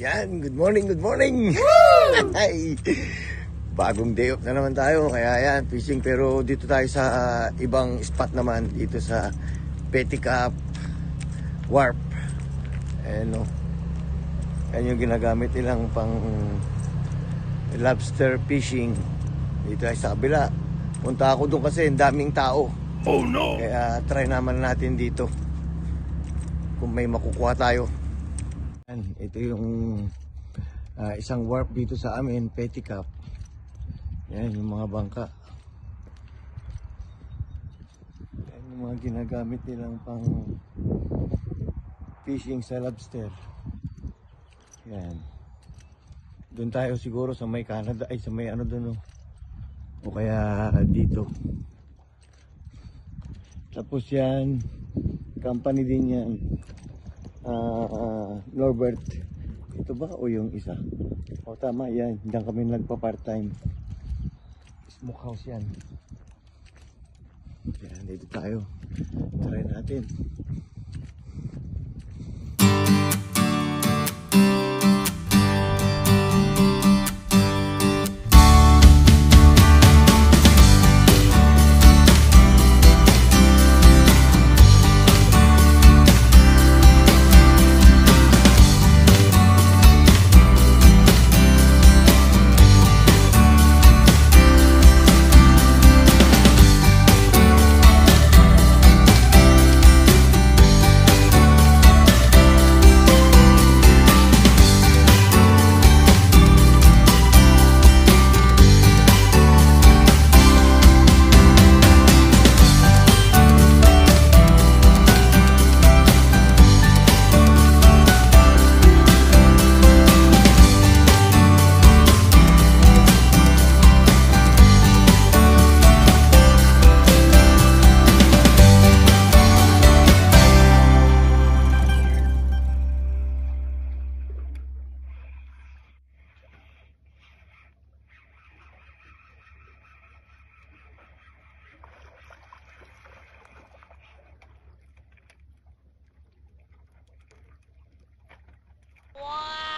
Yan, good morning, good morning. Ay, bagong day off na naman tayo. Kaya yan, fishing. Pero dito tayo sa ibang spot naman. Dito sa Peticap Warp. Ayan o. Yan yung ginagamit nilang pang lobster fishing. Dito tayo sa kabila. Punta ako doon kasi ang daming tao. Oh no! Kaya try naman natin dito kung may makukuha tayo. Ito yung isang warp dito sa amin, Peticap. Yan yung mga bangka. Yan yung mga ginagamit nilang pang fishing sa lobster. Yan. Doon tayo siguro sa may Canada, ay sa may ano doon, o kaya dito. Tapos yan, company din yan. Norbert, ito ba o yung isa? O tama yan, diyan kami nagpa part time. Smokehouse yan. Yan, dito tayo. Try natin.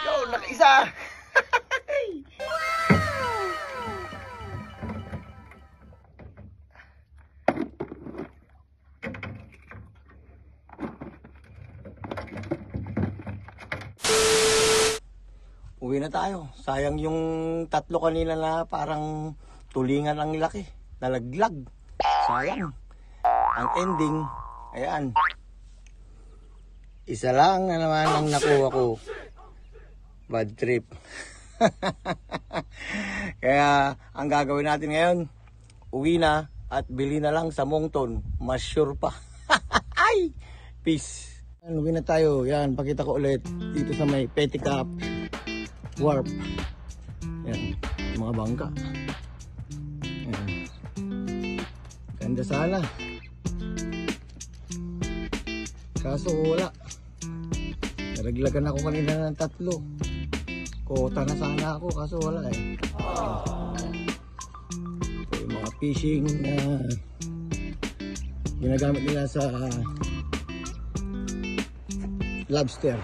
Yo, nakaisa! Uwi na tayo. Sayang yung tatlo kanina na parang tulingan ang laki. Nalaglag. Sayang. Ang ending, ayan. Isa lang na naman ang nakuha ko. Bad trip. Kaya ang gagawin natin ngayon, uwi na at bili na lang sa Moncton. Mas sure pa. Ay! Peace. Uwi na tayo. Yan, pakita ko ulit dito sa may Peticap Warp. Yan, mga bangka. Yan. Ganda sana. Kaso wala. Nalaglagan ako kanina ng 3. Kota na sana ako kaso wala eh. Ito yung mga fishing na ginagamit nila sa lobster.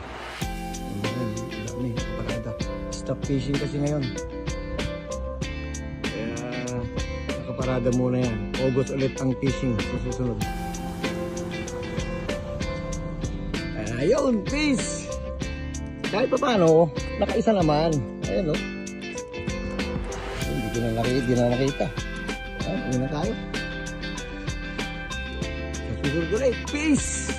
Stop fishing kasi ngayon. Kaya nakaparada muna yan. August ulit ang fishing sa susunod. Ayun, peace! Kahit pa paano, nakaisa naman. Ayan o. Hindi ko na nakita. Ayan, uwi na tayo. Sa susunod ulit. Peace!